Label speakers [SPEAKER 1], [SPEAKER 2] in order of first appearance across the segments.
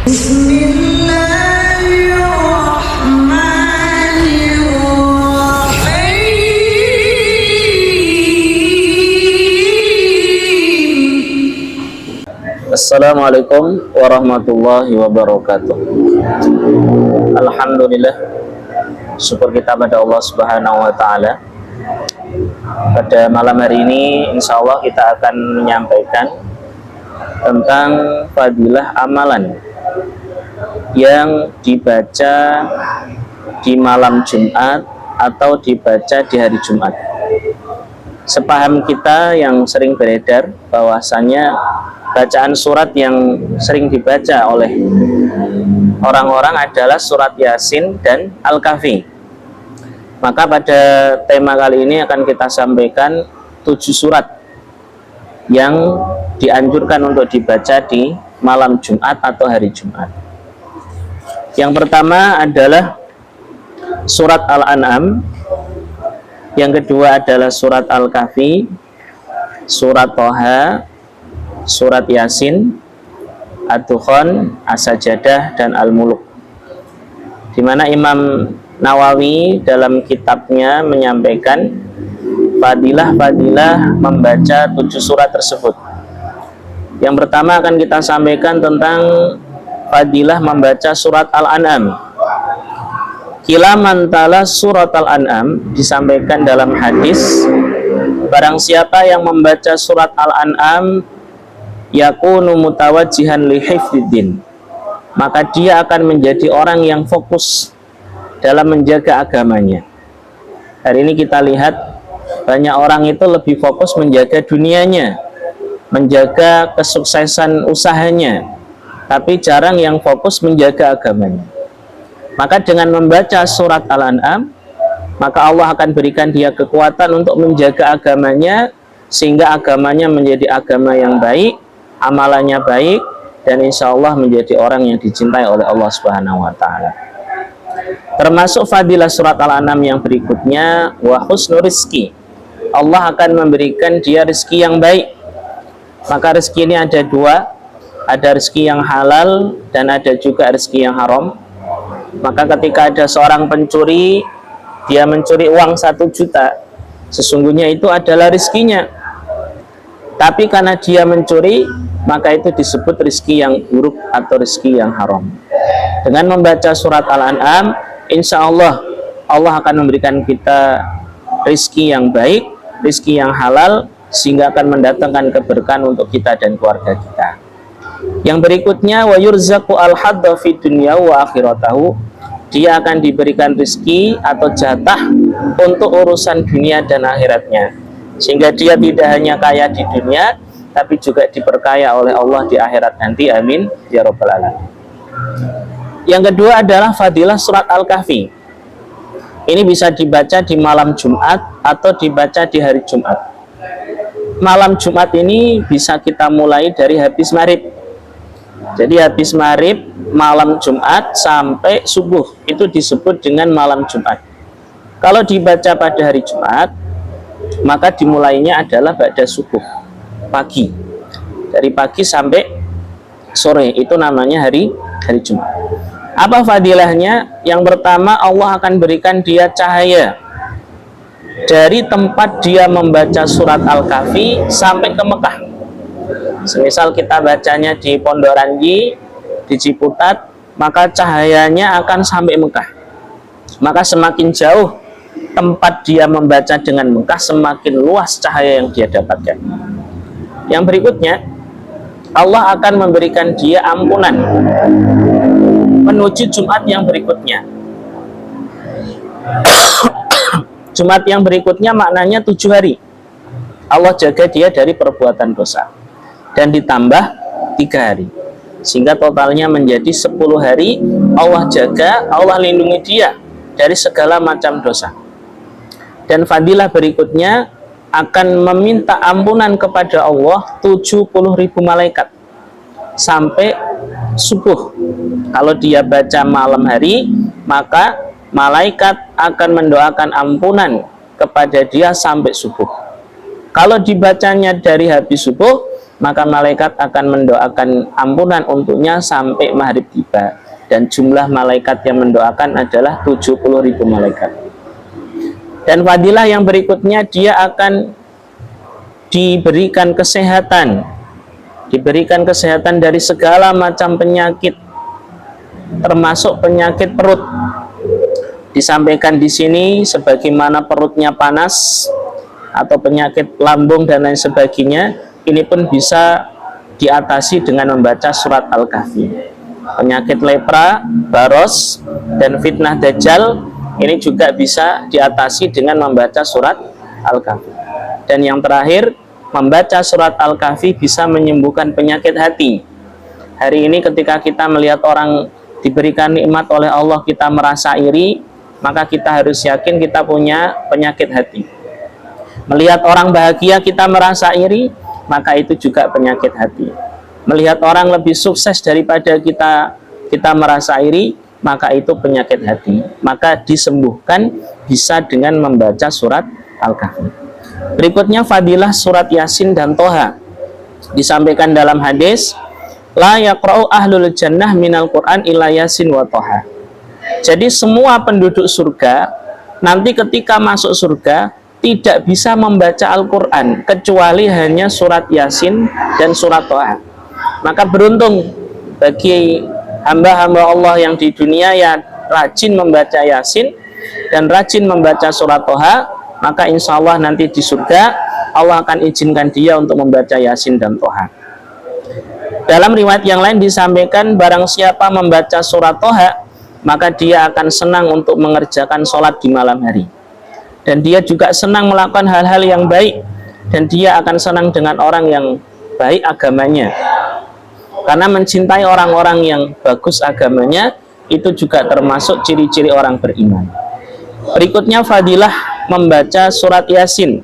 [SPEAKER 1] Assalamualaikum warahmatullahi wabarakatuh. Alhamdulillah, syukur kita pada Allah Subhanahu wa Ta'ala. Pada malam hari ini, insya Allah kita akan menyampaikan tentang fadilah amalan yang dibaca di malam Jumat atau dibaca di hari Jumat. Sepaham kita yang sering beredar bahwasanya bacaan surat yang sering dibaca oleh orang-orang adalah surat Yasin dan Al-Kahfi. Maka pada tema kali ini akan kita sampaikan 7 surat yang dianjurkan untuk dibaca di malam Jumat atau hari Jumat. Yang pertama adalah surat Al-An'am, yang kedua adalah surat Al-Kahfi, surat Toha, surat Yasin, Ad-Dukhan, As-Sajadah, dan Al-Muluk. Di mana Imam Nawawi dalam kitabnya menyampaikan fadilah-fadilah membaca 7 surat tersebut. Yang pertama akan kita sampaikan tentang fadilah membaca surat Al-An'am. Qila man tala surat Al-An'am, disampaikan dalam hadis, barang siapa yang membaca surat Al-An'am yakunu mutawajjihan li hifdziddin, maka dia akan menjadi orang yang fokus dalam menjaga agamanya. Hari ini kita lihat banyak orang itu lebih fokus menjaga dunianya, menjaga kesuksesan usahanya, tapi jarang yang fokus menjaga agamanya. Maka dengan membaca surat Al-An'am, maka Allah akan berikan dia kekuatan untuk menjaga agamanya, sehingga agamanya menjadi agama yang baik, amalannya baik, dan insya Allah menjadi orang yang dicintai oleh Allah Subhanahu wa Ta'ala. Termasuk fadilah surat Al-An'am yang berikutnya, wa husnul rizki, Allah akan memberikan dia rezeki yang baik. Maka rezeki ini ada dua, ada rezeki yang halal dan ada juga rezeki yang haram. Maka ketika ada seorang pencuri, dia mencuri uang 1 juta, sesungguhnya itu adalah rezekinya. Tapi karena dia mencuri, maka itu disebut rezeki yang buruk atau rezeki yang haram. Dengan membaca surat Al-An'am, insya Allah Allah akan memberikan kita rezeki yang baik, rezeki yang halal, sehingga akan mendatangkan keberkahan untuk kita dan keluarga kita. Yang berikutnya, wa yurzaqu al-hadda fi dunya wa akhiratahu, dia akan diberikan rezeki atau jatah untuk urusan dunia dan akhiratnya, sehingga dia tidak hanya kaya di dunia, tapi juga diperkaya oleh Allah di akhirat nanti. Amin ya rabbal alamin. Yang kedua adalah fadilah surat Al-Kahfi. Ini bisa dibaca di malam Jumat atau dibaca di hari Jumat. Malam Jumat ini bisa kita mulai dari habis maghrib. Jadi habis maghrib malam Jumat sampai subuh itu disebut dengan malam Jumat. Kalau dibaca pada hari Jumat, maka dimulainya adalah ba'da subuh, pagi. Dari pagi sampai sore itu namanya hari Jumat. Apa fadilahnya? Yang pertama, Allah akan berikan dia cahaya dari tempat dia membaca surat Al-Kahfi sampai ke Mekah. Semisal kita bacanya di Pondok Ranji, di Ciputat, maka cahayanya akan sampai Mekah. Maka semakin jauh tempat dia membaca dengan Mekah, semakin luas cahaya yang dia dapatkan. Yang berikutnya, Allah akan memberikan dia ampunan menuju Jumat yang berikutnya. Jumat yang berikutnya maknanya 7 hari. Allah jaga dia dari perbuatan dosa. Dan ditambah 3 hari. Sehingga totalnya menjadi 10 hari Allah jaga, Allah lindungi dia dari segala macam dosa. Dan fadilah berikutnya akan meminta ampunan kepada Allah 70.000 malaikat sampai subuh. Kalau dia baca malam hari, maka malaikat akan mendoakan ampunan kepada dia sampai subuh. Kalau dibacanya dari habis subuh, maka malaikat akan mendoakan ampunan untuknya sampai maghrib tiba. Dan jumlah malaikat yang mendoakan adalah 70.000 malaikat. Dan fadilah yang berikutnya, dia akan diberikan kesehatan dari segala macam penyakit, termasuk penyakit perut. Disampaikan di sini sebagaimana perutnya panas atau penyakit lambung dan lain sebagainya, ini pun bisa diatasi dengan membaca surat Al-Kahfi. Penyakit lepra, baros, dan fitnah dajjal ini juga bisa diatasi dengan membaca surat Al-Kahfi. Dan yang terakhir, membaca surat Al-Kahfi bisa menyembuhkan penyakit hati. Hari ini ketika kita melihat orang diberikan nikmat oleh Allah, kita merasa iri, maka kita harus yakin kita punya penyakit hati. Melihat orang bahagia kita merasa iri, maka itu juga penyakit hati. Melihat orang lebih sukses daripada kita merasa iri, maka itu penyakit hati. Maka disembuhkan bisa dengan membaca surat Al-Kahfi. Berikutnya fadilah surat Yasin dan Toha. Disampaikan dalam hadis, la yaqra'u ahlul jannah minal Qur'an illa Yasin wa Toha. Jadi semua penduduk surga nanti ketika masuk surga tidak bisa membaca Al-Quran kecuali hanya surat Yasin dan surat Toha. Maka beruntung bagi hamba-hamba Allah yang di dunia yang rajin membaca Yasin dan rajin membaca surat Toha, maka insya Allah nanti di surga Allah akan izinkan dia untuk membaca Yasin dan Toha. Dalam riwayat yang lain disampaikan, barang siapa membaca surat Toha, maka dia akan senang untuk mengerjakan sholat di malam hari. Dan dia juga senang melakukan hal-hal yang baik, dan dia akan senang dengan orang yang baik agamanya. Karena mencintai orang-orang yang bagus agamanya itu juga termasuk ciri-ciri orang beriman. Berikutnya fadilah membaca surat Yasin.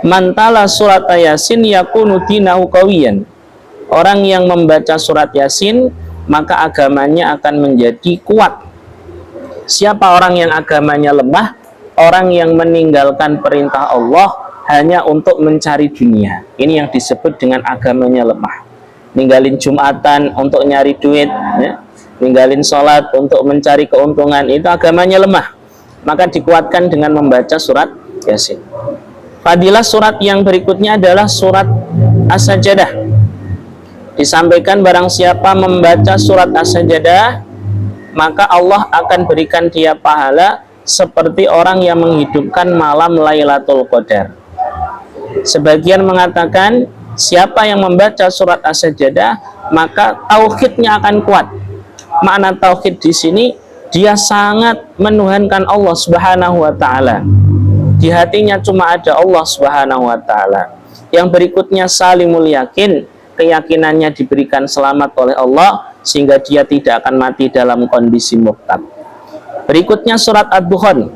[SPEAKER 1] Mantala surat Yasin yakunu dinahu qawiyan. Orang yang membaca surat Yasin maka agamanya akan menjadi kuat. Siapa orang yang agamanya lemah? Orang yang meninggalkan perintah Allah hanya untuk mencari dunia. Ini yang disebut dengan agamanya lemah. Ninggalin Jumatan untuk nyari duit, ya. Ninggalin sholat untuk mencari keuntungan, itu agamanya lemah. Maka dikuatkan dengan membaca surat Yasin. Fadilah surat yang berikutnya adalah surat As-Sajdah. Disampaikan barang siapa membaca surat As-Sajdah, maka Allah akan berikan dia pahala seperti orang yang menghidupkan malam Lailatul Qadar. Sebagian mengatakan siapa yang membaca surat As-Sajdah maka tauhidnya akan kuat. Makna tauhid di sini, dia sangat menuhankan Allah Subhanahu wa taala. Di hatinya cuma ada Allah Subhanahu wa taala. Yang berikutnya salimul yakin, keyakinannya diberikan selamat oleh Allah sehingga dia tidak akan mati dalam kondisi murtad. Berikutnya surat Ad-Dukhan.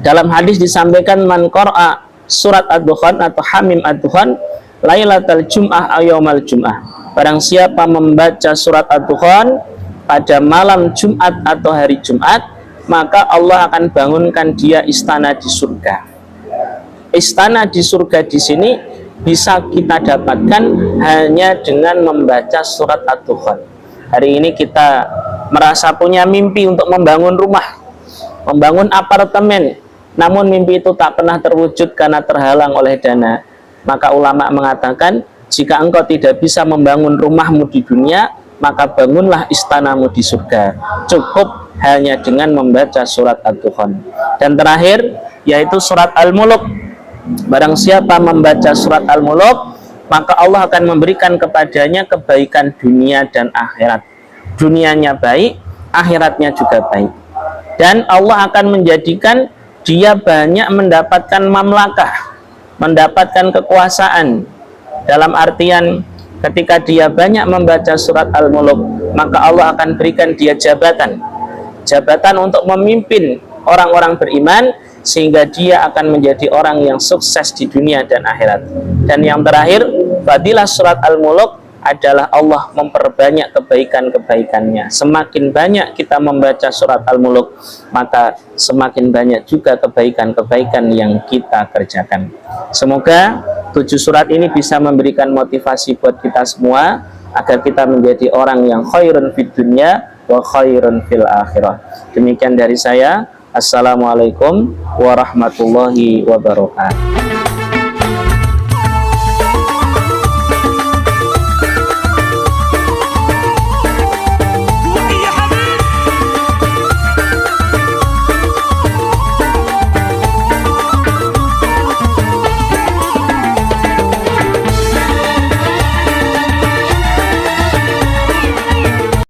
[SPEAKER 1] Dalam hadis disampaikan man qara'a surat Ad-Dukhan atau Hamim Ad-Dukhan Lailatul Jum'ah ayyamal Jum'ah. Barang siapa membaca surat Ad-Dukhan pada malam Jumat atau hari Jumat, maka Allah akan bangunkan dia istana di surga. Istana di surga di sini bisa kita dapatkan hanya dengan membaca surat Ad-Dukhan. Hari ini kita merasa punya mimpi untuk membangun rumah, membangun apartemen, namun mimpi itu tak pernah terwujud karena terhalang oleh dana. Maka ulama mengatakan, jika engkau tidak bisa membangun rumahmu di dunia, maka bangunlah istanamu di surga. Cukup hanya dengan membaca surat Ad-Dukhan. Dan terakhir, yaitu surat Al-Muluk. Barang siapa membaca surat Al-Muluk, maka Allah akan memberikan kepadanya kebaikan dunia dan akhirat. Dunianya baik, akhiratnya juga baik. Dan Allah akan menjadikan dia banyak mendapatkan mamlakah, mendapatkan kekuasaan. Dalam artian ketika dia banyak membaca surat Al-Muluk, maka Allah akan berikan dia jabatan untuk memimpin orang-orang beriman, sehingga dia akan menjadi orang yang sukses di dunia dan akhirat. Dan yang terakhir, fadilah surat Al-Muluk adalah Allah memperbanyak kebaikan-kebaikannya. Semakin banyak kita membaca surat Al-Muluk, maka semakin banyak juga kebaikan-kebaikan yang kita kerjakan. Semoga 7 surat ini bisa memberikan motivasi buat kita semua agar kita menjadi orang yang khairun fid dunya wa khairun fil akhirah. Demikian dari saya. Assalamualaikum warahmatullahi wabarakatuh.